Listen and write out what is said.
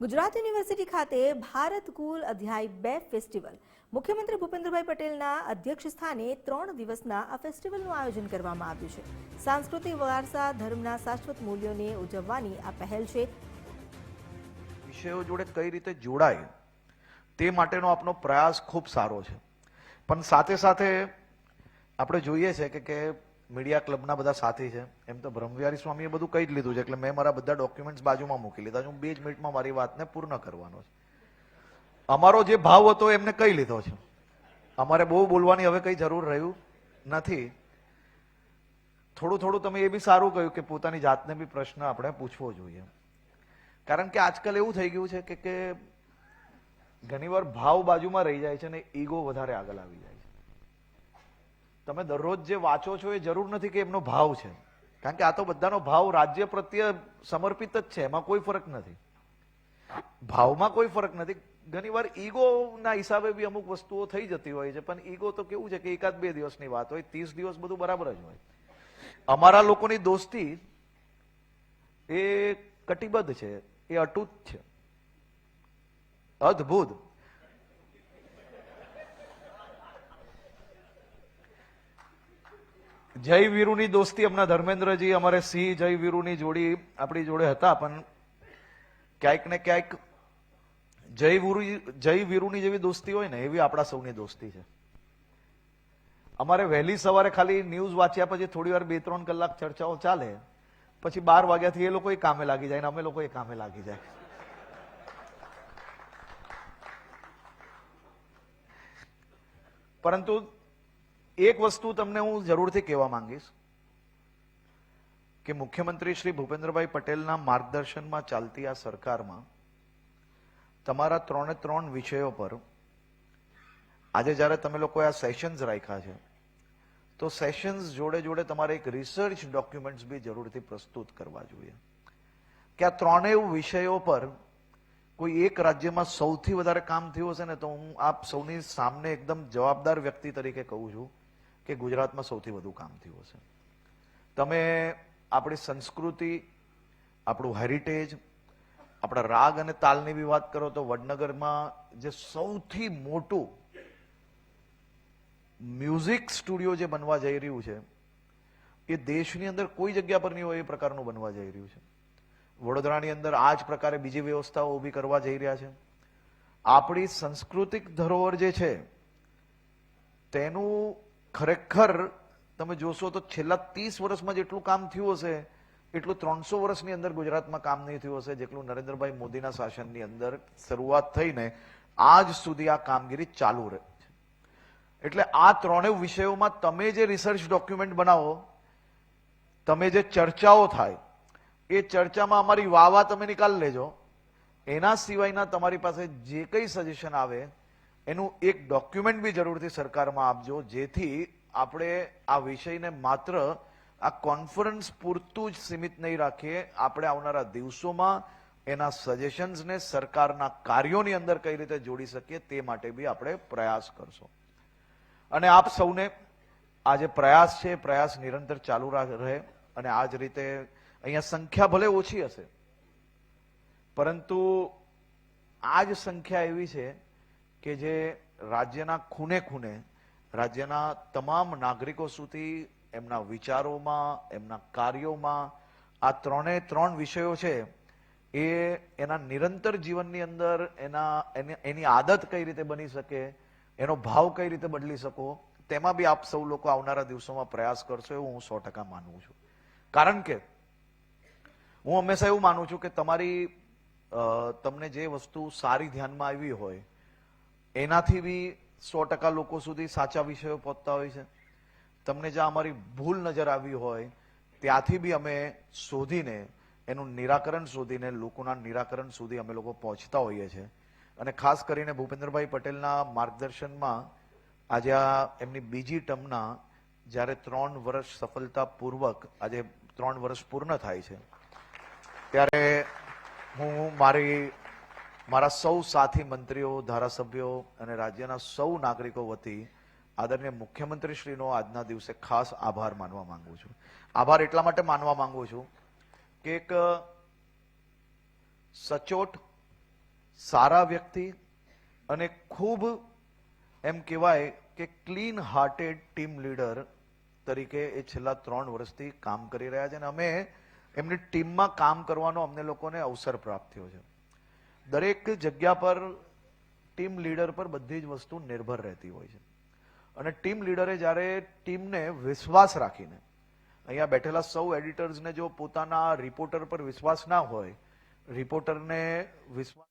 Gujarat university ખાતે ભારત કુલ અધ્યાય 2 festival મુખ્યમંત્રી ભૂપેન્દ્રભાઈ પટેલના અધ્યક્ષ સ્થાને 3 દિવસના આ ફેસ્ટિવલનું આયોજન કરવામાં આવ્યું છે. સાંસ્કૃતિક વારસા ધર્મના શાશ્વત મૂલ્યોને ઉજવવાની આ પહેલ છે. વિષયો જોડે કઈ રીતે જોડાય તે માટેનો આપણો પ્રયાસ ખૂબ સારો છે, પણ સાથે સાથે આપણે જોઈએ છે કે મીડિયા ક્લબના બધા સાથી છે. એમ તો બ્રહ્મવિહારી સ્વામીએ બધું કહી જ લીધું છે, એટલે મેં મારા બધા ડોક્યુમેન્ટ્સ બાજુમાં મૂકી લીધા છે. હું 2 જ મિનિટમાં મારી વાતને પૂર્ણ કરવાનો છે. અમારો જે ભાવ હતો એમને કહી લીધો છે. અમારે બહુ બોલવાની હવે કઈ જરૂર રહ્યું નથી. થોડું તમે એ બી સારું કહ્યું કે પોતાની જાતને બી પ્રશ્ન આપણે પૂછવો જોઈએ, કારણ કે આજકાલ એવું થઈ ગયું છે કે ઘણીવાર ભાવ બાજુમાં રહી જાય છે ને ઈગો વધારે આગળ આવી જાય છે. તમે દરરોજ જે વાંચો છો એ જરૂર નથી કે એમનો ભાવ છે, કારણ કે આ તો બધાનો ભાવ રાજ્ય પ્રત્યે સમર્પિત જ છે. એમાં કોઈ ફરક નથી, ભાવમાં કોઈ ફરક નથી. ઘણીવાર ઈગોના હિસાબે બી અમુક વસ્તુઓ થઈ જતી હોય છે, પણ ઈગો તો કેવું છે કે 1-2 દિવસની વાત હોય, 30 દિવસ બધું બરાબર જ હોય. અમારા લોકોની દોસ્તી એ કટિબદ્ધ છે, એ અતૂટ છે, અદ્ભુત. જય વીરુની દોસ્તી હમણાં ધર્મેન્દ્રજી અમારે સિંહ જય વીરુની જોડી આપણી જોડે હતા, પણ ક્યાંક ને ક્યાંક જય વીરુની જેવી દોસ્તી હોય ને એવી આપણા સૌની દોસ્તી છે. અમારે વહેલી સવારે ખાલી ન્યૂઝ વાંચ્યા પછી થોડી વાર 2-3 કલાક ચર્ચાઓ ચાલે, પછી 12 વાગ્યાથી એ લોકો કામે લાગી જાય ને અમે લોકો કામે લાગી જાય. પરંતુ એક વસ્તુ તમને હું જરૂરથી કહેવા માંગીશ કે મુખ્યમંત્રી શ્રી ભૂપેન્દ્રભાઈ પટેલના માર્ગદર્શનમાં ચાલતી આ સરકારમાં તમારા 3 વિષયો પર આજે જ્યારે તમે લોકોએ આ સેશન્સ રાખ્યા છે, તો સેશન્સ જોડે તમારે એક રિસર્ચ ડોક્યુમેન્ટ્સ બી જરૂરથી પ્રસ્તુત કરવા જોઈએ કે આ 3 વિષયો પર કોઈ એક રાજ્યમાં સૌથી વધારે કામ થયું હશે ને, તો હું આપ સૌની સામે એકદમ જવાબદાર વ્યક્તિ તરીકે કહું છું કે ગુજરાતમાં સૌથી વધુ કામ થયું હશે. તમે આપણી સંસ્કૃતિ, આપણું હેરિટેજ, આપણા રાગ અને તાલની બી વાત કરો તો વડનગરમાં જે સૌથી મોટું મ્યુઝિક સ્ટુડિયો જે બનવા જઈ રહ્યું છે એ દેશની અંદર કોઈ જગ્યા પર નહીં હોય એ પ્રકારનું બનવા જઈ રહ્યું છે. વડોદરાની અંદર આ જ પ્રકારે બીજી વ્યવસ્થાઓ ઊભી કરવા જઈ રહ્યા છે. આપણી સાંસ્કૃતિક ધરોહર જે છે તેનું ખરેખર તમે જોશો તો છેલ્લા 30 વર્ષમાં જેટલું કામ થયું હશે એટલું 300 વર્ષની અંદર ગુજરાતમાં કામ નહીં થયું હશે જેટલું નરેન્દ્રભાઈ મોદીના શાસનની અંદર શરૂઆત થઈને આજ સુધી આ કામગીરી ચાલુ રહે છે. એટલે આ 3 વિષયોમાં તમે જે રિસર્ચ ડોક્યુમેન્ટ બનાવો, તમે જે ચર્ચાઓ થાય એ ચર્ચામાં અમારી વાવા તમે નિકાલ લેજો. એના સિવાયના તમારી પાસે જે કંઈ સજેશન આવે એનું એક ડોક્યુમેન્ટ બી જરૂરથી સરકારમાં આપજો, જેથી આપણે આ વિષયને માત્ર આ કોન્ફરન્સ પૂરતું જ સીમિત નહીં રાખીએ. આપણે આવનારા દિવસોમાં એના સજેશન્સને સરકારના કાર્યોની અંદર કઈ રીતે જોડી શકીએ તે માટે બી આપણે પ્રયાસ કરશો. અને આપ સૌને આ જે પ્રયાસ છે એ પ્રયાસ નિરંતર ચાલુ રહે. અને આ જ રીતે અહીંયા સંખ્યા ભલે ઓછી હશે, પરંતુ આ જ સંખ્યા એવી છે કે જે રાજ્યના ખૂણે ખૂણે રાજ્યના તમામ નાગરિકો સુધી એમના વિચારોમાં, એમના કાર્યોમાં આ 3 વિષયો છે એ એના નિરંતર જીવનની અંદર એની આદત કઈ રીતે બની શકે, એનો ભાવ કઈ રીતે બદલી શકો, તેમાં બી આપ સૌ લોકો આવનારા દિવસોમાં પ્રયાસ કરશો એવું હું 100% માનું છું. કારણ કે હું હંમેશા એવું માનું છું કે તમને જે વસ્તુ સારી ધ્યાનમાં આવી હોય એનાથી બી 100% લોકો સુધી સાચા વિષયો પહોંચતા હોય છે. તમને જ્યાં અમારી ભૂલ નજર આવી હોય ત્યાંથી બી અમે શોધીને એનું નિરાકરણ શોધીને લોકોના નિરાકરણ સુધી અમે લોકો પહોંચતા હોઈએ છીએ. અને ખાસ કરીને ભૂપેન્દ્રભાઈ પટેલના માર્ગદર્શનમાં આજે આ એમની બીજી ટર્મના જ્યારે 3 વર્ષ સફળતાપૂર્વક આજે 3 વર્ષ પૂર્ણ થાય છે, ત્યારે હું મારા સૌ સાથી મંત્રીઓ, ધારાસભ્યો અને રાજ્યના સૌ નાગરિકો વતી આદરણીય મુખ્યમંત્રીશ્રીનો આજના દિવસે ખાસ આભાર માનવા માંગુ છું. આભાર એટલા માટે માનવા માંગુ છું કે એક સચોટ સારા વ્યક્તિ અને ખૂબ એમ કહેવાય કે ક્લીન હાર્ટેડ ટીમ લીડર તરીકે એ છેલ્લા 3 વર્ષથી કામ કરી રહ્યા છે અને અમે એમની ટીમમાં કામ કરવાનો અમને લોકોને અવસર પ્રાપ્ત થયો છે. દરેક જગ્યા પર ટીમ લીડર પર બધી જ વસ્તુ નિર્ભર રહેતી હોય છે અને ટીમ લીડરે જ્યારે ટીમને વિશ્વાસ રાખીને, અહીંયા બેઠેલા સૌ એડિટર્સને જો પોતાના રિપોર્ટર પર વિશ્વાસ ના હોય, રિપોર્ટરને વિશ્વાસ